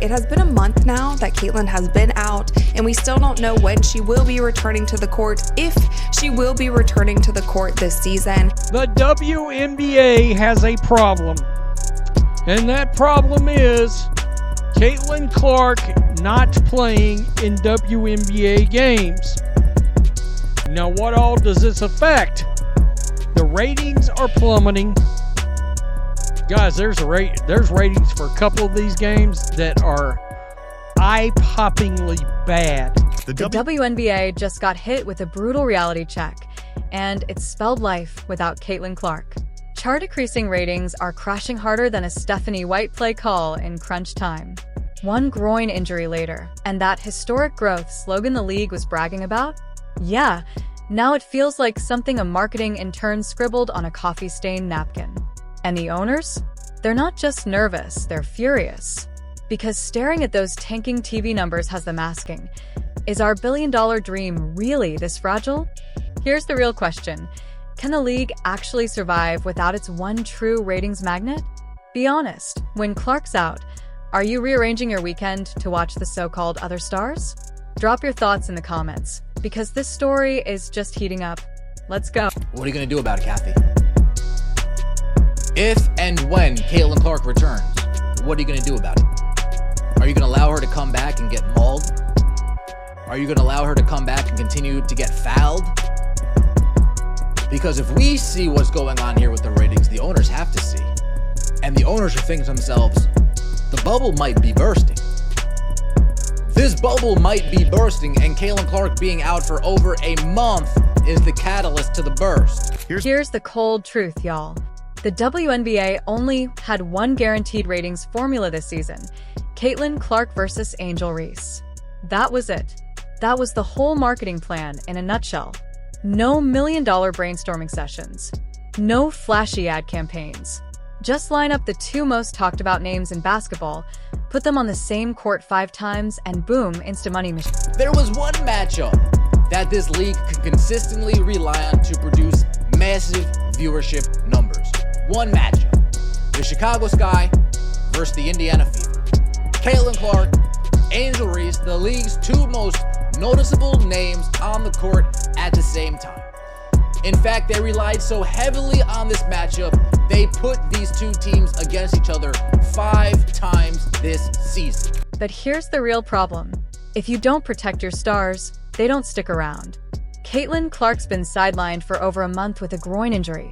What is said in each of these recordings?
It has been a month now that Caitlyn has been out, and we still don't know when she will be returning to the court, if she will be returning to the court this season. The WNBA has a problem, and that problem is Caitlyn Clark not playing in WNBA games. Now, what all does this affect? The ratings are plummeting. Guys, there's ratings for a couple of these games that are eye-poppingly bad. The WNBA just got hit with a brutal reality check, and it spelled life without Caitlyn Clark. Chart-decreasing ratings are crashing harder than a Stephanie White play call in crunch time. One groin injury later, and that historic growth slogan the league was bragging about? Yeah, now it feels like something a marketing intern scribbled on a coffee-stained napkin. And the owners? They're not just nervous, they're furious. Because staring at those tanking TV numbers has them asking, is our billion-dollar dream really this fragile? Here's the real question. Can the league actually survive without its one true ratings magnet? Be honest, when Clark's out, are you rearranging your weekend to watch the so-called other stars? Drop your thoughts in the comments, because this story is just heating up. Let's go. What are you going to do about it, Kathy? If and when Caitlyn Clark returns, what are you going to do about it? Are you going to allow her to come back and get mauled? Are you going to allow her to come back and continue to get fouled? Because if we see what's going on here with the ratings, the owners have to see. And the owners are thinking to themselves, the bubble might be bursting. This bubble might be bursting, and Caitlyn Clark being out for over a month is the catalyst to the burst. Here's the cold truth, y'all. The WNBA only had one guaranteed ratings formula this season: Caitlyn Clark versus Angel Reese. That was it. That was the whole marketing plan in a nutshell. No million-dollar brainstorming sessions. No flashy ad campaigns. Just line up the two most talked about names in basketball, put them on the same court 5 times, and boom, instant money machine. There was one matchup that this league could consistently rely on to produce massive viewership numbers. One matchup. The Chicago Sky versus the Indiana Fever. Caitlyn Clark, Angel Reese, the league's two most noticeable names on the court at the same time. In fact, they relied so heavily on this matchup, they put these two teams against each other 5 times this season. But here's the real problem. If you don't protect your stars, they don't stick around. Caitlyn Clark's been sidelined for over a month with a groin injury,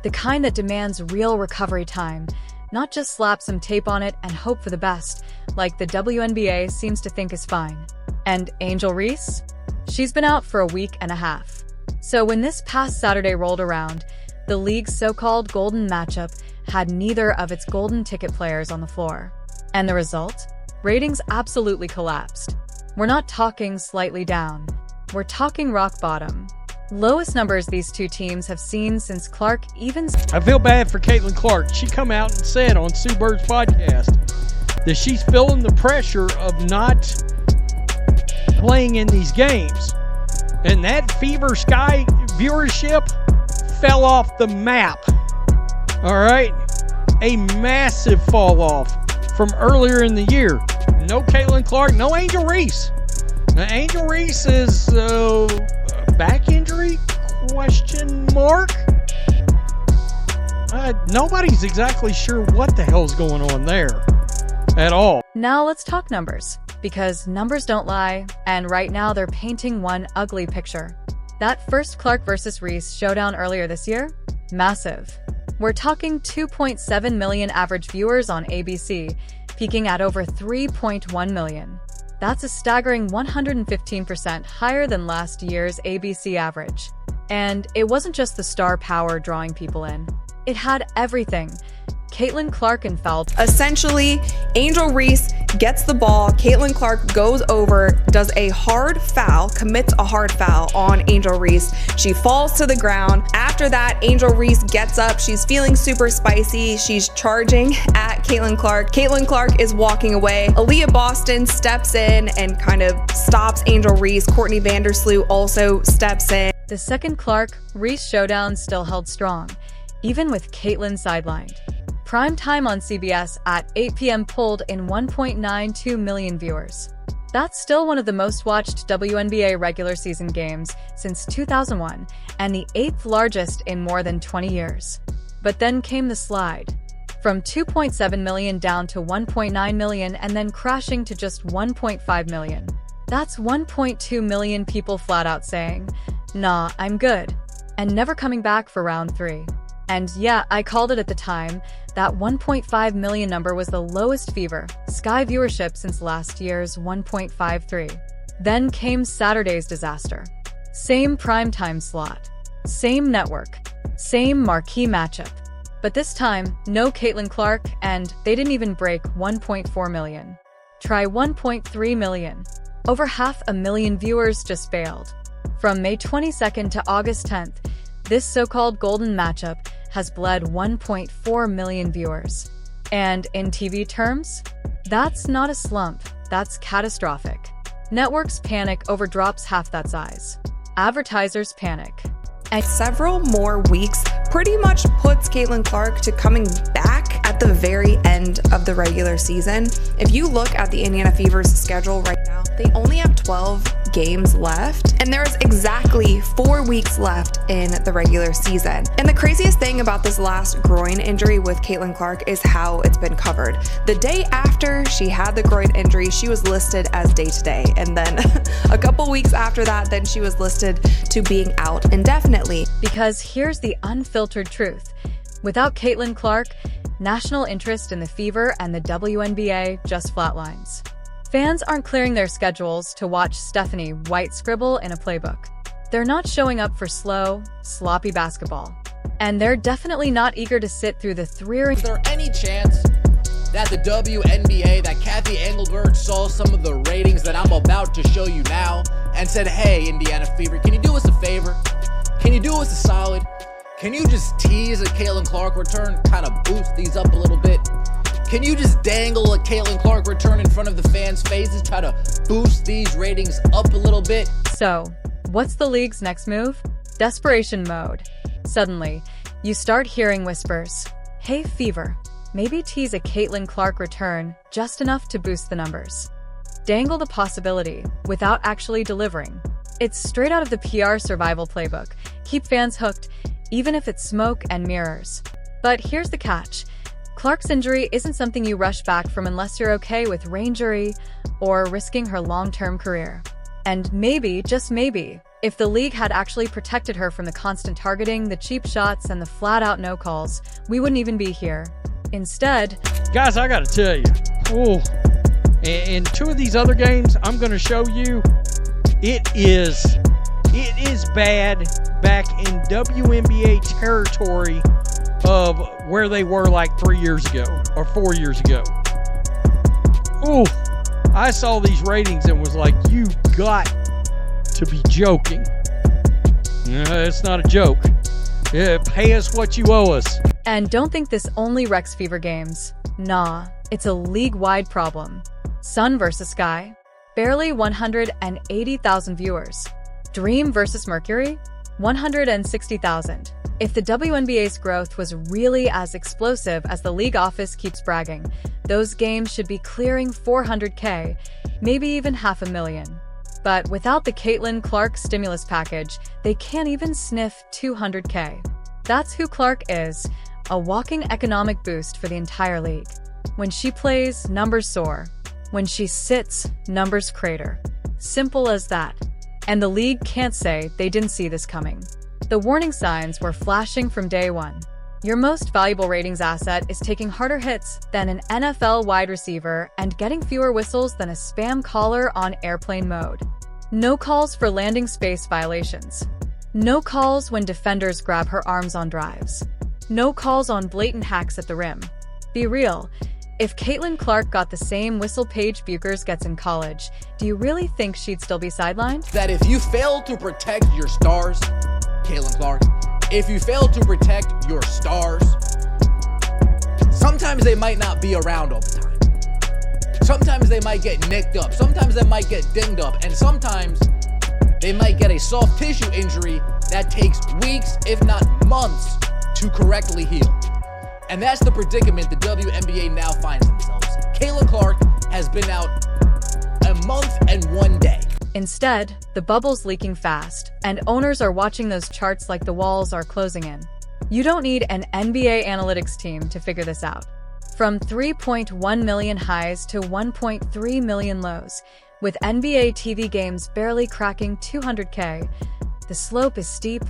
the kind that demands real recovery time, not just slap some tape on it and hope for the best, like the WNBA seems to think is fine. And Angel Reese? She's been out for a week and a half. So when this past Saturday rolled around, the league's so-called golden matchup had neither of its golden ticket players on the floor. And the result? Ratings absolutely collapsed. We're not talking slightly down. We're talking rock bottom. Lowest numbers these two teams have seen since Clark even... I feel bad for Caitlyn Clark. She come out and said on Sue Bird's podcast that she's feeling the pressure of not playing in these games. And that Fever Sky viewership fell off the map. All right? A massive fall off from earlier in the year. No Caitlyn Clark, no Angel Reese. Now, Angel Reese is back injury? Question mark? Nobody's exactly sure what the hell's going on there at all. Now let's talk numbers, because numbers don't lie, and right now they're painting one ugly picture. That first Clark versus Reese showdown earlier this year? Massive. We're talking 2.7 million average viewers on ABC, peaking at over 3.1 million. That's a staggering 115% higher than last year's ABC average. And it wasn't just the star power drawing people in. It had everything. Caitlyn Clark and foul. Essentially, Angel Reese gets the ball, Caitlyn Clark goes over, does a hard foul, commits a hard foul on Angel Reese. She falls to the ground. After that, Angel Reese gets up. She's feeling super spicy. She's charging at Caitlyn Clark. Caitlyn Clark is walking away. Aaliyah Boston steps in and kind of stops Angel Reese. Courtney Vandersloot also steps in. The second Clark-Reese showdown still held strong, even with Caitlyn sidelined. Prime time on CBS at 8 p.m. pulled in 1.92 million viewers. That's still one of the most watched WNBA regular season games since 2001 and the 8th largest in more than 20 years. But then came the slide. From 2.7 million down to 1.9 million and then crashing to just 1.5 million. That's 1.2 million people flat out saying, "Nah, I'm good," and never coming back for round 3. And yeah, I called it at the time. That 1.5 million number was the lowest Fever Sky viewership since last year's 1.53. Then came Saturday's disaster. Same primetime slot, same network, same marquee matchup. But this time, no Caitlin Clark, and they didn't even break 1.4 million. Try 1.3 million. Over 500,000 viewers just bailed. From May 22nd to August 10th, this so-called golden matchup has bled 1.4 million viewers. And in TV terms, that's not a slump, that's catastrophic. Networks panic over drops half that size. Advertisers panic. And several more weeks pretty much puts Caitlin Clark to coming back at the very end of the regular season. If you look at the Indiana Fever's schedule right now, they only have 12 games left, and there's exactly 4 weeks left in the regular season. And the craziest thing about this last groin injury with Caitlin Clark is how it's been covered. The day after she had the groin injury, she was listed as day-to-day, and then a couple weeks after that, then she was listed to being out indefinitely. Because here's the unfiltered truth. Without Caitlin Clark, national interest in the Fever and the WNBA just flatlines. Fans aren't clearing their schedules to watch Stephanie White scribble in a playbook. They're not showing up for slow, sloppy basketball. And they're definitely not eager to sit through the Is there any chance that the WNBA, that Kathy Engelbert saw some of the ratings that I'm about to show you now and said, "Hey, Indiana Fever, can you do us a favor? Can you do us a solid? Can you just tease a Caitlin Clark return, kind of boost these up a little bit? Can you just dangle a Caitlin Clark return in front of the fans' faces, try to boost these ratings up a little bit?" So, what's the league's next move? Desperation mode. Suddenly, you start hearing whispers. Hey Fever, maybe tease a Caitlin Clark return just enough to boost the numbers. Dangle the possibility without actually delivering. It's straight out of the PR survival playbook. Keep fans hooked, even if it's smoke and mirrors. But here's the catch. Clark's injury isn't something you rush back from unless you're okay with rangery or risking her long-term career. And maybe, just maybe, if the league had actually protected her from the constant targeting, the cheap shots, and the flat-out no calls, we wouldn't even be here. Instead, Guys, I gotta tell you, in 2 of these other games I'm gonna show you, it is bad back in WNBA territory of where they were like 3 years ago or 4 years ago. Ooh, I saw these ratings and was like, you got to be joking. It's not a joke. Yeah, pay us what you owe us. and don't think this only wrecks Fever games. Nah, it's a league-wide problem. Sun vs. Sky, barely 180,000 viewers. Dream vs. Mercury, 160,000. If the WNBA's growth was really as explosive as the league office keeps bragging, those games should be clearing 400K, maybe even 500,000. But without the Caitlin Clark stimulus package, they can't even sniff 200K. That's who Clark is, a walking economic boost for the entire league. When she plays, numbers soar. When she sits, numbers crater. Simple as that. And the league can't say they didn't see this coming. The warning signs were flashing from day one. Your most valuable ratings asset is taking harder hits than an NFL wide receiver and getting fewer whistles than a spam caller on airplane mode. No calls for landing space violations. No calls when defenders grab her arms on drives. No calls on blatant hacks at the rim. Be real. If Caitlin Clark got the same whistle Paige Buchers gets in college, do you really think she'd still be sidelined? That if you fail to protect your stars, Caitlin Clark, if you fail to protect your stars, sometimes they might not be around all the time. Sometimes they might get nicked up. Sometimes they might get dinged up. And sometimes they might get a soft tissue injury that takes weeks, if not months, to correctly heal. And that's the predicament the WNBA now finds themselves. Caitlin Clark has been out a month and 1 day. Instead, the bubble's leaking fast, and owners are watching those charts like the walls are closing in. You don't need an NBA analytics team to figure this out. From 3.1 million highs to 1.3 million lows, with NBA TV games barely cracking 200K, the slope is steep,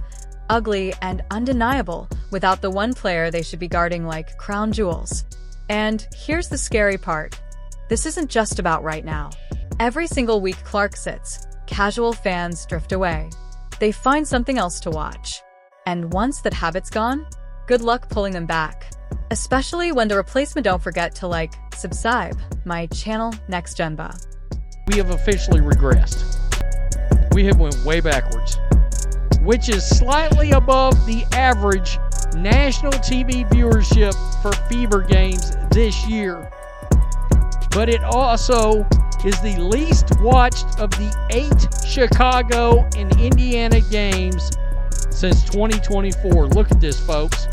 ugly, and undeniable without the one player they should be guarding like crown jewels. And here's the scary part. This isn't just about right now. Every single week Clark sits, casual fans drift away. They find something else to watch. And once that habit's gone, good luck pulling them back. Especially when the replacement don't forget to subscribe my channel NextGenNBA. We have officially regressed. We have went way backwards, which is slightly above the average national TV viewership for Fever games this year. But it also is the least watched of the 8 Chicago and Indiana games since 2024. Look at this, folks.